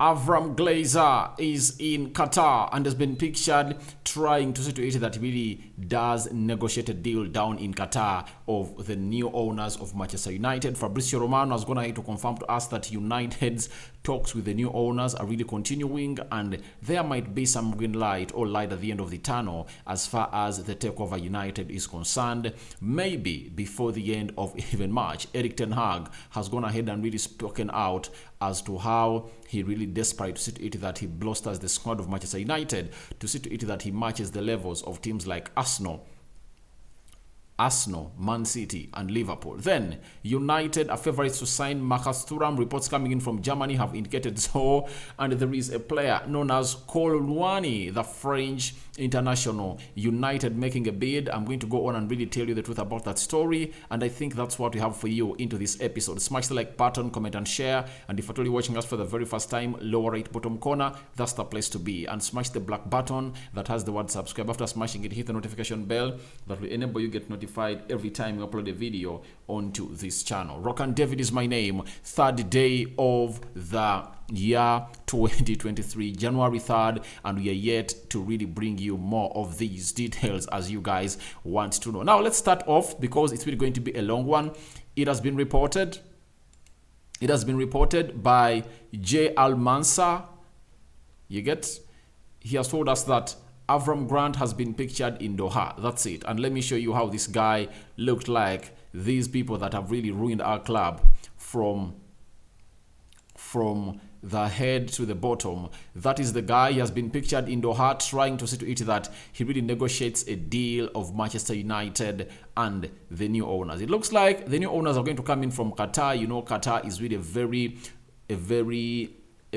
Avram Glazer is in Qatar and has been pictured trying to see to it that he really does negotiate a deal down in Qatar of the new owners of Manchester United. Fabrizio Romano has gone ahead to confirm to us that United's talks with the new owners are really continuing, and there might be some green light or light at the end of the tunnel as far as the takeover United is concerned. Maybe before the end of even March. Erik ten Hag has gone ahead and really spoken out as to how he really desperate to see to it that he blusters the squad of Manchester United, to see to it that he matches the levels of teams like Arsenal, Man City and Liverpool. Then United are favourites to sign Marcus Thuram. Reports coming in from Germany have indicated so, and there is a player known as Kolwani, the French international. United making a bid. I'm going to go on and really tell you the truth about that story, and I think that's what we have for you into this episode. Smash the like button, comment and share, and if you're totally watching us for the very first time, lower right bottom corner, that's the place to be, and smash the black button that has the word subscribe. After smashing it, hit the notification bell that will enable you get notified every time we upload a video onto this channel. Rokan David is my name. Third day of the year 2023, January 3rd, and we are yet to really bring you more of these details as you guys want to know. Now let's start off, because it's really going to be a long one. It has been reported by J. Al-Mansa. You get? He has told us that Avram Grant has been pictured in Doha. That's it. And let me show you how this guy looked like. These people that have really ruined our club from the head to the bottom. That is the guy. He has been pictured in Doha trying to see to it that he really negotiates a deal of Manchester United and the new owners. It looks like the new owners are going to come in from Qatar. You know, Qatar is really a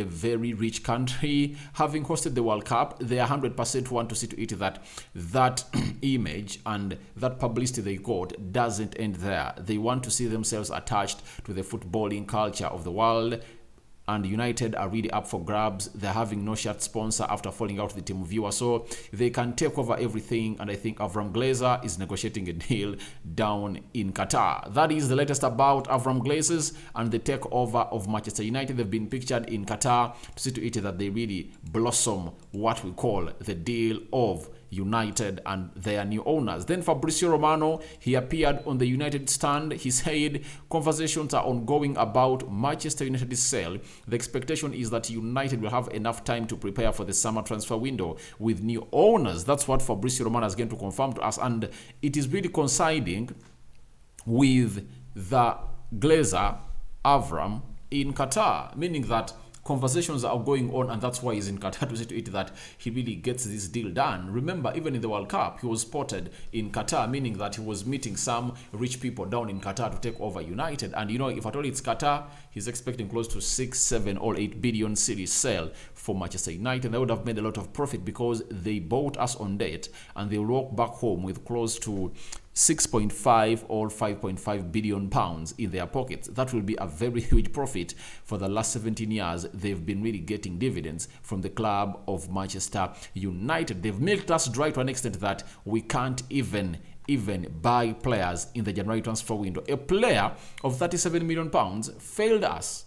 very rich country. Having hosted the World Cup, they 100% want to see to it that that image and that publicity they got doesn't end there. They want to see themselves attached to the footballing culture of the world. And United are really up for grabs. They're having no shirt sponsor after falling out with the team viewer, so they can take over everything. And I think Avram Glazer is negotiating a deal down in Qatar. That is the latest about Avram Glazers and the takeover of Manchester United. They've been pictured in Qatar to see to it that they really blossom what we call the deal of United and their new owners. Then Fabrizio Romano, he appeared on the United stand. He said conversations are ongoing about Manchester United's sale. The expectation is that United will have enough time to prepare for the summer transfer window with new owners. That's what Fabrizio Romano is going to confirm to us, and it is really coinciding with the Glazer Avram in Qatar, meaning that conversations are going on, and that's why he's in Qatar to see to it that he really gets this deal done. Remember, even in the World Cup, he was spotted in Qatar, meaning that he was meeting some rich people down in Qatar to take over United. And you know, if at all it's Qatar, he's expecting close to 6, 7 or 8 billion series sale for Manchester United. They would have made a lot of profit because they bought us on debt, and they walk back home with close to 6.5 or 5.5 billion pounds in their pockets. That will be a very huge profit. For the last 17 years, they've been really getting dividends from the club of Manchester United. They've milked us dry to an extent that we can't even buy players in the January transfer window. A player of 37 million pounds failed us.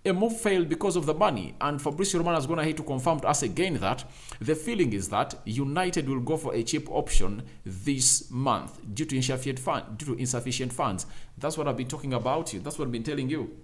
A move failed because of the money, and Fabrizio Romano has gone ahead to confirm to us again that the feeling is that United will go for a cheap option this month due to insufficient funds. That's what I've been talking about you. That's what I've been telling you.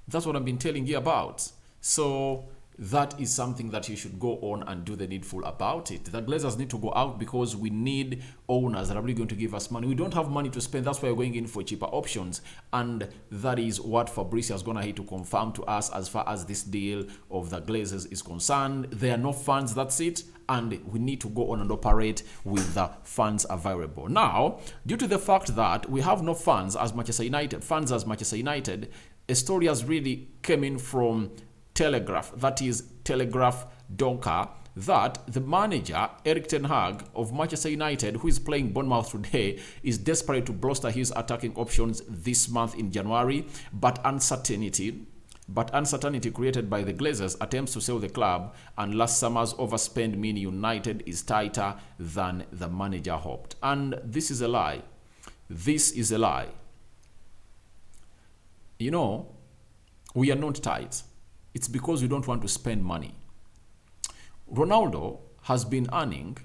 That's what I've been telling you about. So that is something that you should go on and do the needful about it. The Glazers need to go out because we need owners that are really going to give us money. We don't have money to spend. That's why we're going in for cheaper options. And that is what Fabrizio has gone ahead to confirm to us as far as this deal of the Glazers is concerned. There are no funds, that's it. And we need to go on and operate with the funds available. Now, due to the fact that we have no funds as Manchester United, a story has really come in from Telegraph, that is Telegraph Donker, that the manager Erik ten Hag of Manchester United, who is playing Bournemouth today, is desperate to bolster his attacking options this month in January, but uncertainty created by the Glazers' attempts to sell the club and last summer's overspend mean United is tighter than the manager hoped. And this is a lie. This is a lie. You know, we are not tight. It's because we don't want to spend money. Ronaldo has been earning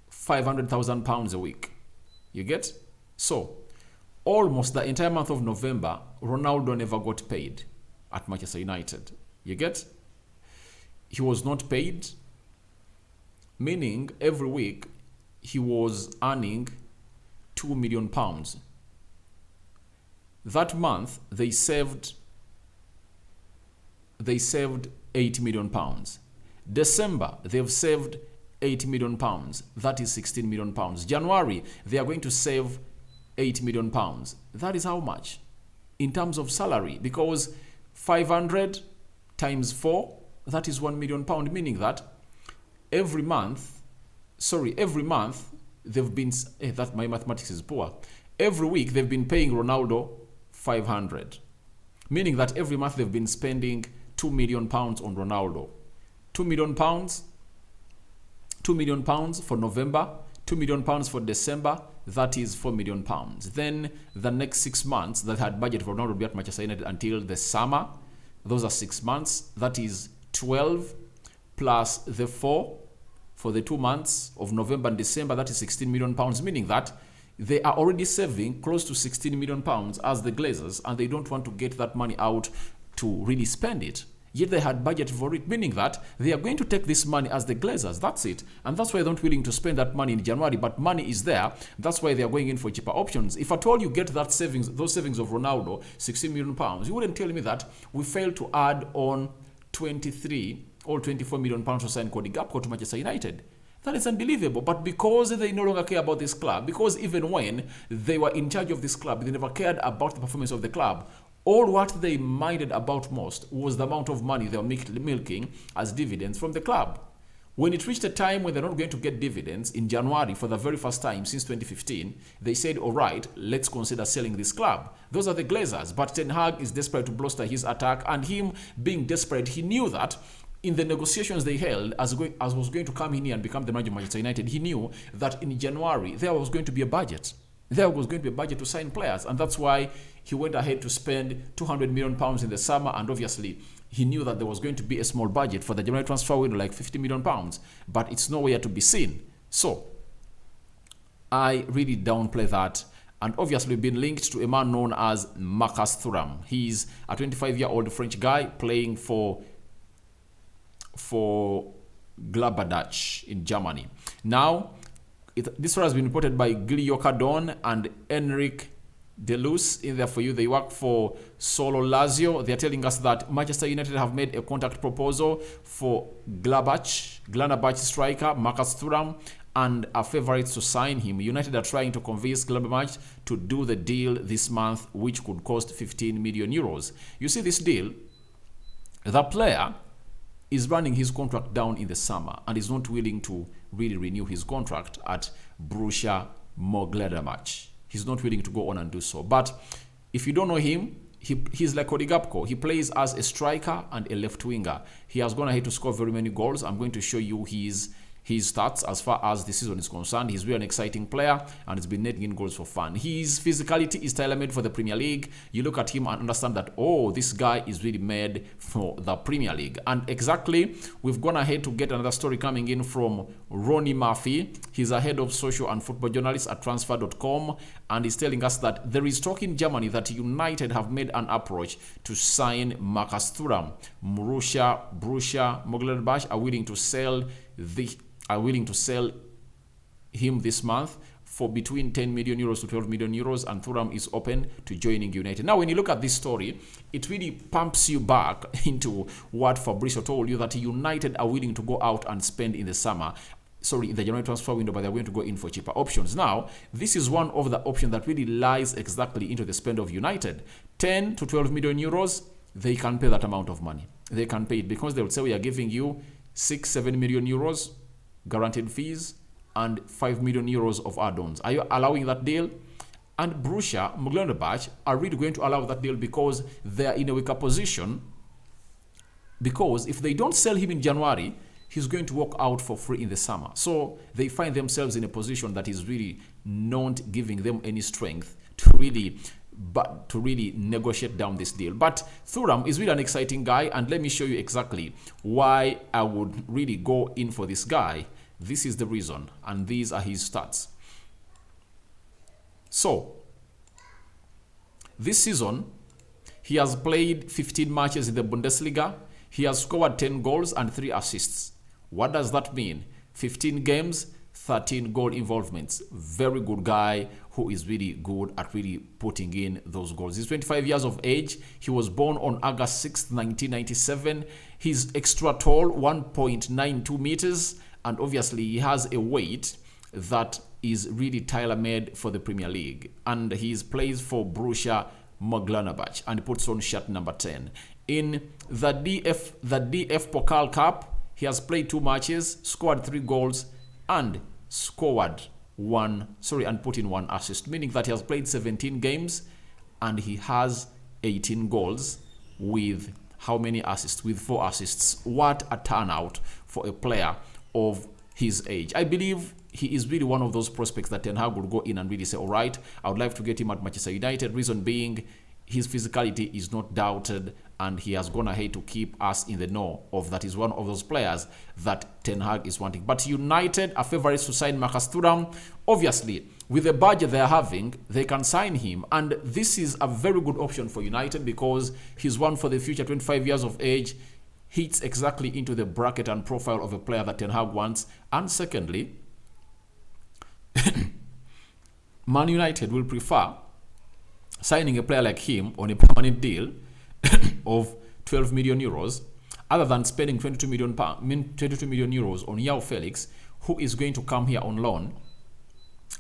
£500,000 a week. You get? So, almost the entire month of November, Ronaldo never got paid at Manchester United. You get? He was not paid, meaning every week he was earning £2 million. That month, they saved £8 million. December, they've saved £8 million. That is £16 million. January, they are going to save £8 million. That is how much? In terms of salary, because 500 times 4, that is £1 million, meaning that every month, they've been, that my mathematics is poor. Every week, they've been paying Ronaldo 500, meaning that every month they've been spending £2 million on Ronaldo. £2 million for November, £2 million for December, that is £4 million. Then the next 6 months that had budget for Ronaldo to be at Manchester United until the summer, those are 6 months, that is 12 plus the 4 for the 2 months of November and December, that is £16 million, meaning that they are already saving close to £16 million as the Glazers, and they don't want to get that money out to really spend it. Yet they had budget for it, meaning that they are going to take this money as the Glazers. That's it. And that's why they're not willing to spend that money in January, but money is there. That's why they are going in for cheaper options. If at all you get that savings, those savings of Ronaldo, £16 million, you wouldn't tell me that we failed to add on 23 or £24 million to sign Cody Gakpo to Manchester United. That is unbelievable. But because they no longer care about this club, because even when they were in charge of this club, they never cared about the performance of the club. All what they minded about most was the amount of money they were milking as dividends from the club. When it reached a time when they're not going to get dividends in January for the very first time since 2015, they said, all right, let's consider selling this club. Those are the Glazers. But Ten Hag is desperate to bolster his attack, and him being desperate, he knew that in the negotiations they held, as was going to come in here and become the manager of Manchester United, he knew that in January there was going to be a budget. There was going to be a budget to sign players, and that's why he went ahead to spend £200 million in the summer, and obviously he knew that there was going to be a small budget for the January transfer window, like £50 million, but it's nowhere to be seen. So I really downplay that. And obviously been linked to a man known as Marcus Thuram. He's a 25-year-old French guy playing for Glazers in Germany. Now, this one has been reported by Glazers and Enric Delus in there for you. They work for Solo Lazio. They're telling us that Manchester United have made a contract proposal for Glazers striker Marcus Thuram and are favorites to sign him. United are trying to convince Glazers to do the deal this month, which could cost 15 million euros. You see this deal? The player is running his contract down in the summer and is not willing to really renew his contract at Borussia Mönchengladbach. He's not willing to go on and do so. But if you don't know him, he's like Cody Gakpo. He plays as a striker and a left winger. He has gone ahead to score very many goals. I'm going to show you his stats as far as the season is concerned. He's really an exciting player and has been netting in goals for fun. His physicality is tailor-made for the Premier League. You look at him and understand that, oh, this guy is really made for the Premier League. And exactly, we've gone ahead to get another story coming in from Ronnie Murphy. He's a head of social and football journalist at transfer.com, and he's telling us that there is talk in Germany that United have made an approach to sign Marcus Thuram. Borussia Mönchengladbach are willing to sell him this month for between 10 million euros to 12 million euros, and Thuram is open to joining United. Now, when you look at this story, it really pumps you back into what Fabrizio told you, that United are willing to go out and spend in the January transfer window, but they're going to go in for cheaper options. Now, this is one of the options that really lies exactly into the spend of United. 10 to 12 million euros, they can pay that amount of money. They can pay it because they would say, we are giving you 6-7 million euros guaranteed fees and 5 million euros of add-ons. Are you allowing that deal? And Borussia Mönchengladbach are really going to allow that deal because they are in a weaker position. Because if they don't sell him in January, he's going to walk out for free in the summer. So they find themselves in a position that is really not giving them any strength to really negotiate down this deal. But Thuram is really an exciting guy, and let me show you exactly why I would really go in for this guy. This is the reason, and these are his stats. So this season he has played 15 matches in the Bundesliga. He has scored 10 goals and 3 assists. What does that mean? 15 games, 13 goal involvements. Very good guy who is really good at really putting in those goals. He's 25 years of age. He was born on August 6th, 1997. He's extra tall, 1.92 meters. And obviously he has a weight that is really tailor-made for the Premier League. And he plays for Borussia Mönchengladbach and puts on shirt number 10. In the DF Pokal Cup, he has played 2 matches, scored 3 goals, and put in 1 assist, meaning that he has played 17 games and he has 18 goals with how many assists? With 4 assists. What a turnout for a player of his age. I believe he is really one of those prospects that Ten Hag would go in and really say, all right, I would like to get him at Manchester United. Reason being, his physicality is not doubted, and he has gone ahead to keep us in the know of that. Is one of those players that Ten Hag is wanting. But United are favorites to sign Marcus Thuram. Obviously, with the budget they are having, they can sign him. And this is a very good option for United because he's one for the future, 25 years of age, hits exactly into the bracket and profile of a player that Ten Hag wants. And secondly, Man United will prefer signing a player like him on a permanent deal of 12 million euros other than spending 22 million euros on João Felix, who is going to come here on loan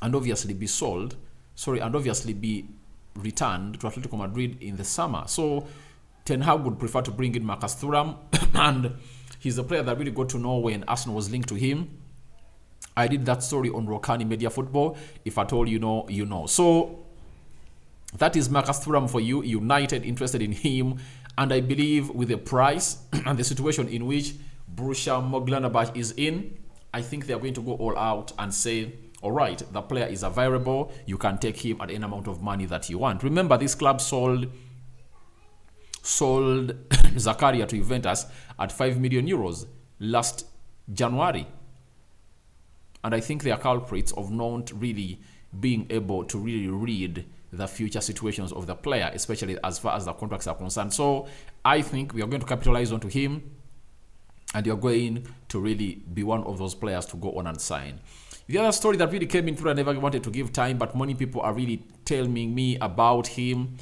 and obviously be returned to Atletico Madrid in the summer. So Ten Hag would prefer to bring in Marcus Thuram, and he's a player that really got to know when Arsenal was linked to him. I did that story on Rokani Media Football. If at all you know, you know. So that is Marcus Thuram for you. United interested in him, and I believe with the price and the situation in which Borussia Mönchengladbach is in, I think they are going to go all out and say, all right, the player is available. You can take him at any amount of money that you want. Remember, this club sold Zakaria to Juventus at 5 million euros last January. And I think they are culprits of not really being able to really read the future situations of the player, especially as far as the contracts are concerned. So I think we are going to capitalize onto him, and you're going to really be one of those players to go on and sign. The other story that really came in through, I never wanted to give time, but many people are really telling me about him.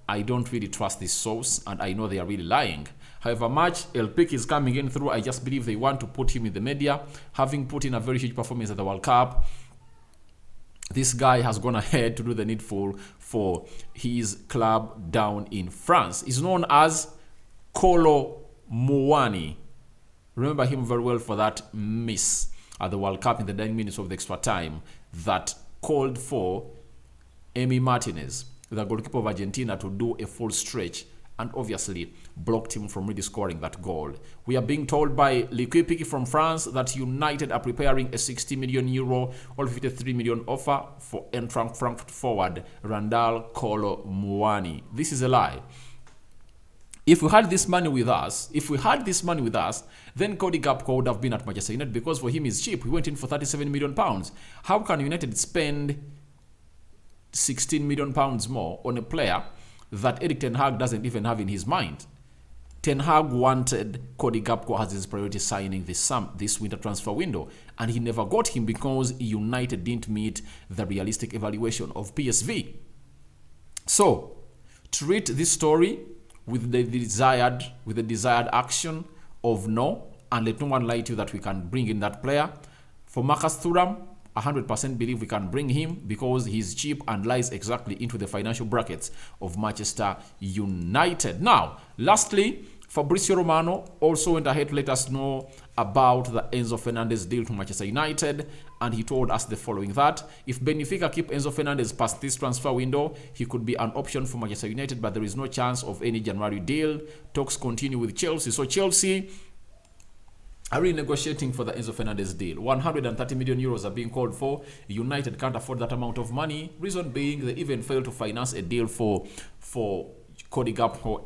I don't really trust this source, and I know they are really lying. However much El Pic is coming in through, I just believe they want to put him in the media, having put in a very huge performance at the World Cup. This guy has gone ahead to do the needful for his club down in France. He's known as Kolo Muani. Remember him very well for that miss at the World Cup in the 9 minutes of the extra time that called for Emi Martinez, the goalkeeper of Argentina, to do a full stretch and obviously blocked him from really scoring that goal. We are being told by L'Equipe from France that United are preparing a 60 million euro or 53 million offer for Eintracht Frankfurt forward Randall Kolo Muani. This is a lie. If we had this money with us, then Cody Gakpo would have been at Manchester United, because for him is cheap. He went in for 37 million pounds. How can United spend 16 million pounds more on a player that Erik Ten Hag doesn't even have in his mind? Ten Hag wanted Cody Gakpo as his priority signing this winter transfer window, and he never got him because United didn't meet the realistic evaluation of PSV. So treat this story with the desired action of no, and let no one lie to you that we can bring in that player. For Marcus Thuram, 100% believe we can bring him because he's cheap and lies exactly into the financial brackets of Manchester United. Now, lastly, Fabrizio Romano also went ahead to let us know about the Enzo Fernandez deal to Manchester United, and he told us the following: that if Benfica keep Enzo Fernandez past this transfer window, he could be an option for Manchester United, but there is no chance of any January deal. Talks continue with Chelsea. So Chelsea are renegotiating for the Enzo Fernandez deal. 130 million euros are being called for. United can't afford that amount of money. Reason being, they even failed to finance a deal for Cody Gakpo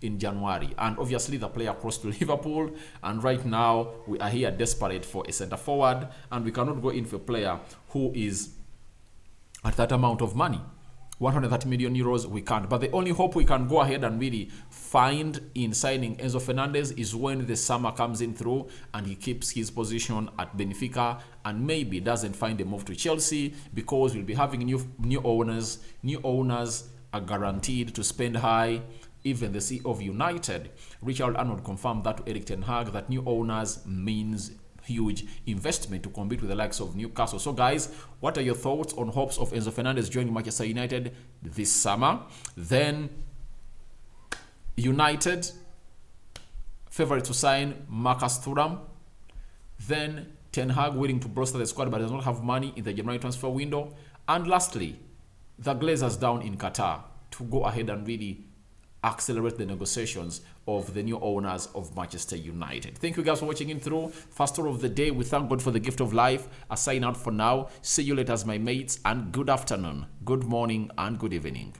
in January. And obviously the player crossed to Liverpool, and right now we are here desperate for a centre forward, and we cannot go in for a player who is at that amount of money. 130 million euros, we can't. But the only hope we can go ahead and really find in signing Enzo Fernandez is when the summer comes in through and he keeps his position at Benfica and maybe doesn't find a move to Chelsea, because we'll be having new owners. New owners are guaranteed to spend high. Even the CEO of United, Richard Arnold, confirmed that to Erik ten Hag, that new owners means huge investment to compete with the likes of Newcastle. So guys, what are your thoughts on hopes of Enzo Fernandez joining Manchester United this summer? Then United favorite to sign Marcus Thuram. Then Ten Hag willing to bolster the squad but does not have money in the January transfer window. And lastly, the Glazers down in Qatar to go ahead and really accelerate the negotiations of the new owners of Manchester United. Thank you guys for watching in through. First tour of the day. We thank God for the gift of life. I sign out for now. See you later, my mates, and good afternoon, good morning, and good evening.